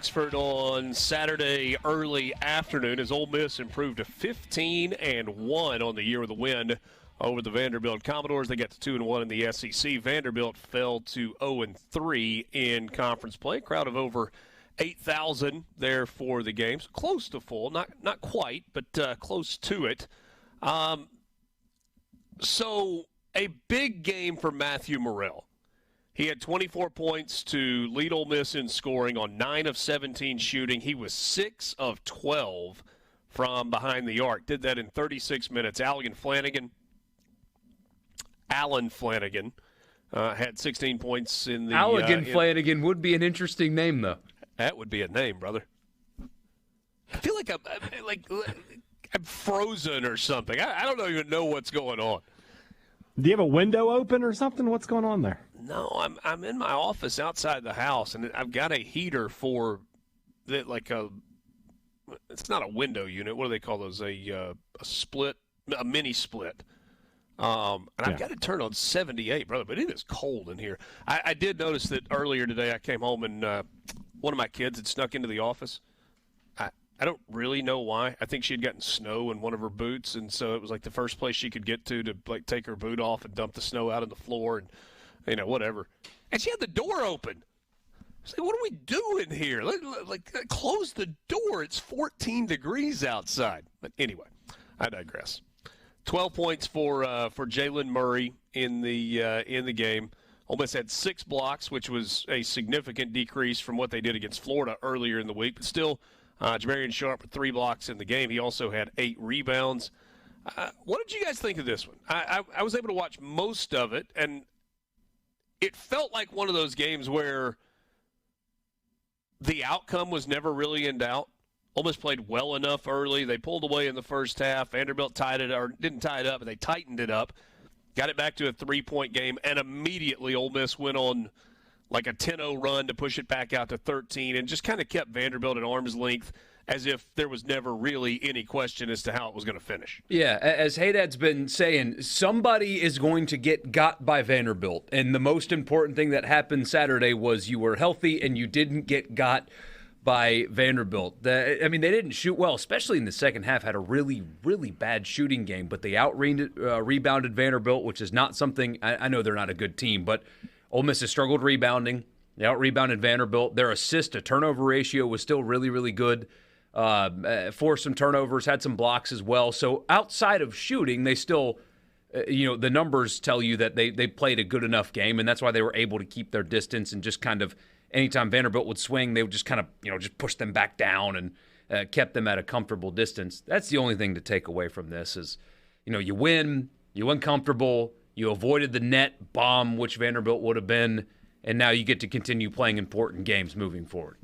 Oxford on Saturday early afternoon as Ole Miss improved to 15-1 on the year with a win over the Vanderbilt Commodores. They got to 2-1 in the SEC. Vanderbilt fell to 0-3 in conference play. Crowd of over 8,000 there for the games. Close to full, not quite, but close to it. So a big game for Matthew Morrell. He had 24 points to lead Ole Miss in scoring on 9 of 17 shooting. He was 6 of 12 from behind the arc. Did that in 36 minutes. Alan Flanagan had 16 points in the... Flanagan would be an interesting name, though. That would be a name, brother. I feel like I'm frozen or something. I don't even know what's going on. Do you have a window open or something? What's going on there? No, I'm in my office outside the house, and I've got a heater for that, it's not a window unit. What do they call those? A split, a mini split. And I've got it turned on 78, brother, but it is cold in here. I did notice that earlier today I came home and one of my kids had snuck into the office. I don't really know why. I think she had gotten snow in one of her boots, and so it was like the first place she could get to take her boot off and dump the snow out on the floor and, whatever. And she had the door open. I was like, what are we doing here? Close the door. It's 14 degrees outside. But anyway, I digress. 12 points for Jalen Murray in the game. Ole Miss had 6 blocks, which was a significant decrease from what they did against Florida earlier in the week, but still – Jamarian Sharp with 3 blocks in the game. He also had 8 rebounds. What did you guys think of this one? I was able to watch most of it, and it felt like one of those games where the outcome was never really in doubt. Ole Miss played well enough early. They pulled away in the first half. Vanderbilt didn't tie it up, but they tightened it up. Got it back to a 3-point game, and immediately Ole Miss went on like a 10-0 run to push it back out to 13 and just kind of kept Vanderbilt at arm's length as if there was never really any question as to how it was going to finish. Yeah, as Haydad's been saying, somebody is going to get got by Vanderbilt. And the most important thing that happened Saturday was you were healthy and you didn't get got by Vanderbilt. They didn't shoot well, especially in the second half, had a really, really bad shooting game, but they rebounded Vanderbilt, which is not something – I know they're not a good team, but – Ole Miss has struggled rebounding. They out-rebounded Vanderbilt. Their assist-to-turnover ratio was still really, really good. Forced some turnovers, had some blocks as well. So outside of shooting, they still, the numbers tell you that they played a good enough game, and that's why they were able to keep their distance and just kind of, anytime Vanderbilt would swing, they would just kind of, just push them back down and kept them at a comfortable distance. That's the only thing to take away from this is, you win comfortable. You avoided the net bomb, which Vanderbilt would have been, and now you get to continue playing important games moving forward.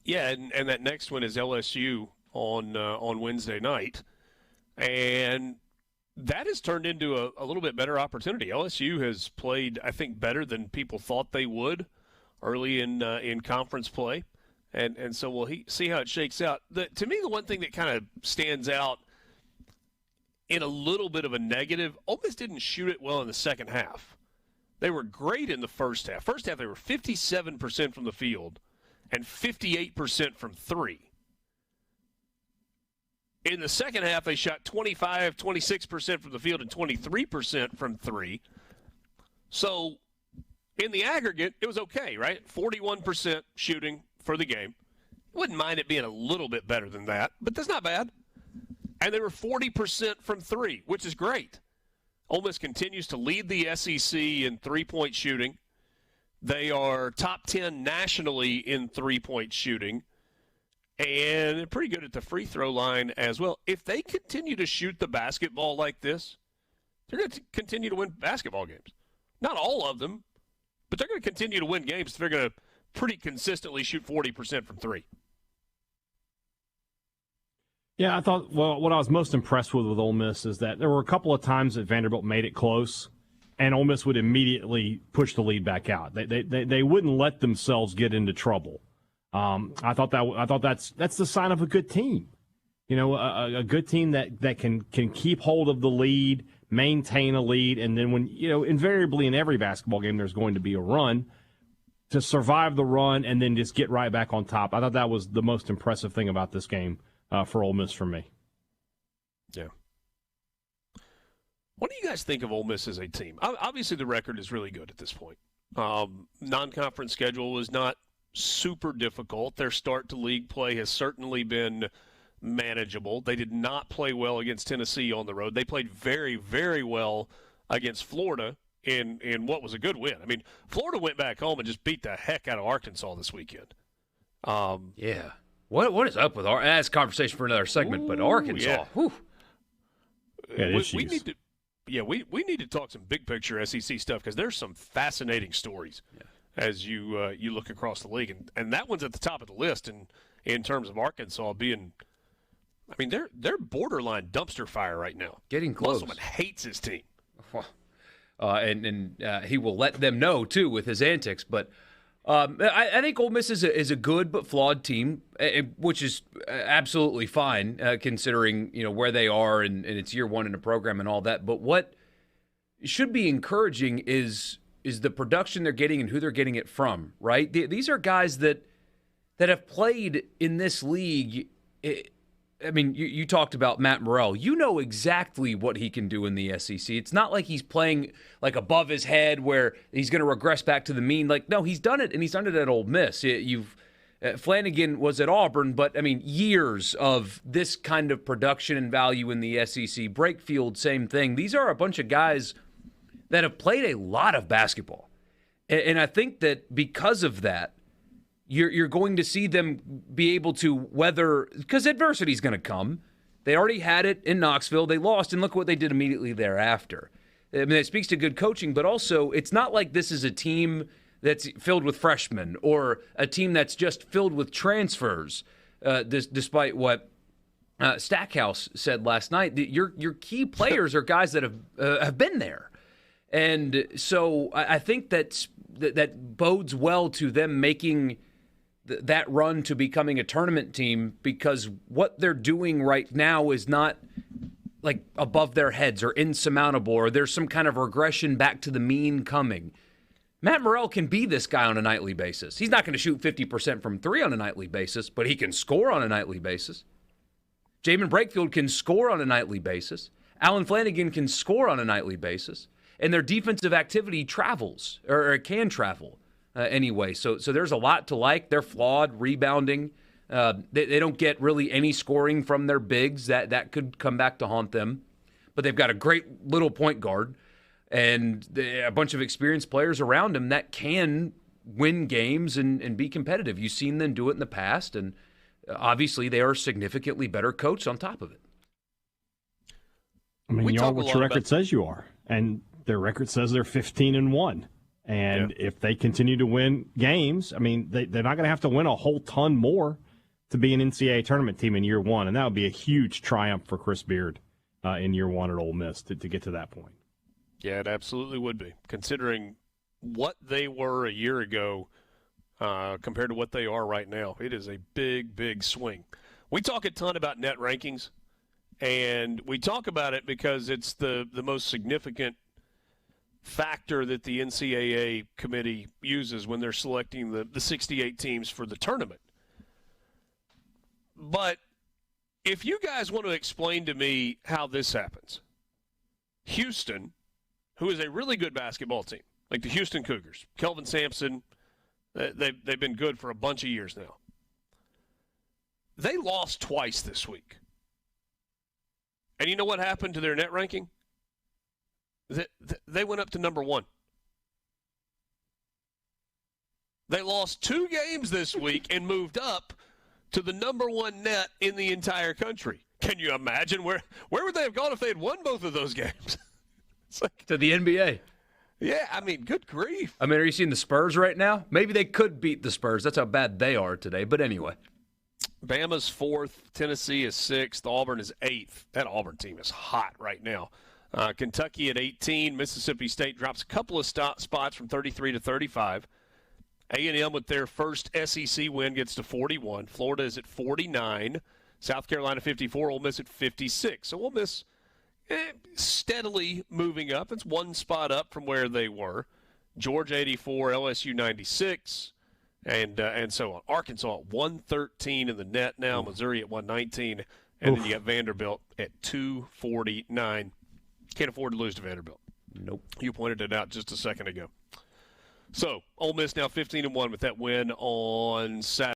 Yeah, and that next one is LSU on Wednesday night, and that has turned into a little bit better opportunity. LSU has played, I think, better than people thought they would early in conference play, and so we'll see how it shakes out. To me, the one thing that kind of stands out in a little bit of a negative, Ole Miss didn't shoot it well in the second half. They were great in the first half. First half, they were 57% from the field and 58% from 3. In the second half, they shot 26% from the field and 23% from 3. So in the aggregate, it was okay, right? 41% shooting for the game. Wouldn't mind it being a little bit better than that, but that's not bad. And they were 40% from 3, which is great. Ole Miss continues to lead the SEC in three-point shooting. They are top 10 nationally in three-point shooting. And they're pretty good at the free throw line as well. If they continue to shoot the basketball like this, they're going to continue to win basketball games. Not all of them, but they're going to continue to win games. They're going to pretty consistently shoot 40% from 3. Yeah, I thought, what I was most impressed with Ole Miss is that there were a couple of times that Vanderbilt made it close, and Ole Miss would immediately push the lead back out. They wouldn't let themselves get into trouble. I thought that's the sign of a good team. A good team that can keep hold of the lead, maintain a lead, and then when invariably in every basketball game there's going to be a run. to survive the run and then just get right back on top. I thought that was the most impressive thing about this game for Ole Miss for me. Yeah. What do you guys think of Ole Miss as a team? Obviously, the record is really good at this point. Non-conference schedule was not super difficult. Their start to league play has certainly been manageable. They did not play well against Tennessee on the road. They played very, very well against Florida in what was a good win. I mean, Florida went back home and just beat the heck out of Arkansas this weekend. Yeah. What is up with Arkansas? That's a conversation for another segment, but Arkansas. Yeah. Whew. We need to. Yeah, we need to talk some big picture SEC stuff because there's some fascinating stories as you look across the league, and that one's at the top of the list in terms of Arkansas being. I mean, they're borderline dumpster fire right now. Getting close. Musselman hates his team. And he will let them know too with his antics. But I think Ole Miss is a good but flawed team, which is absolutely fine considering where they are and it's year one in the program and all that. But what should be encouraging is the production they're getting and who they're getting it from. Right? These are guys that have played in this league. I mean, you talked about Matt Morrell. You know exactly what he can do in the SEC. It's not like he's playing like above his head where he's going to regress back to the mean. Like, no, he's done it, and he's done it at Ole Miss. Flanagan was at Auburn, but, I mean, years of this kind of production and value in the SEC. Brakefield, same thing. These are a bunch of guys that have played a lot of basketball. And I think that because of that, you're going to see them be able to weather, because adversity is going to come. They already had it in Knoxville. They lost, and look what they did immediately thereafter. I mean, it speaks to good coaching, but also it's not like this is a team that's filled with freshmen or a team that's just filled with transfers, despite what Stackhouse said last night. Your key players are guys that have been there. And so I think that bodes well to them making that run to becoming a tournament team, because what they're doing right now is not like above their heads or insurmountable, or there's some kind of regression back to the mean coming. Matt Morrell can be this guy on a nightly basis. He's not going to shoot 50% from three on a nightly basis, but he can score on a nightly basis. Jamin Brakefield can score on a nightly basis. Alan Flanagan can score on a nightly basis. And their defensive activity travels, or can travel. Anyway, so there's a lot to like. They're flawed, rebounding. They don't get really any scoring from their bigs. That could come back to haunt them. But they've got a great little point guard and a bunch of experienced players around him that can win games and be competitive. You've seen them do it in the past, and obviously they are significantly better coached on top of it. I mean, you are what your record says you are, and their record says they're 15-1. And if they continue to win games, I mean, they're not going to have to win a whole ton more to be an NCAA tournament team in year one. And that would be a huge triumph for Chris Beard in year one at Ole Miss to get to that point. Yeah, it absolutely would be, considering what they were a year ago compared to what they are right now. It is a big, big swing. We talk a ton about net rankings, and we talk about it because it's the most significant factor that the NCAA committee uses when they're selecting the 68 teams for the tournament. But if you guys want to explain to me how this happens, Houston, who is a really good basketball team, like the Houston Cougars, Kelvin Sampson, they've been good for a bunch of years now. They lost twice this week. And you know what happened to their net ranking? They went up to number one. They lost 2 games this week and moved up to the number one net in the entire country. Can you imagine where would they have gone if they had won both of those games? It's like, to the NBA. Yeah, I mean, good grief. I mean, are you seeing the Spurs right now? Maybe they could beat the Spurs. That's how bad they are today. But anyway. Bama's 4th. Tennessee is 6th. Auburn is 8th. That Auburn team is hot right now. Kentucky at 18. Mississippi State drops a couple of spots from 33 to 35. A&M with their first SEC win gets to 41. Florida is at 49. South Carolina 54. Ole Miss at 56. So Ole Miss steadily moving up. It's one spot up from where they were. Georgia 84, LSU 96, and so on. Arkansas at 113 in the net now, Missouri at 119, and then you got Vanderbilt at 249. Can't afford to lose to Vanderbilt. Nope. You pointed it out just a second ago. So, Ole Miss now 15-1 with that win on Saturday.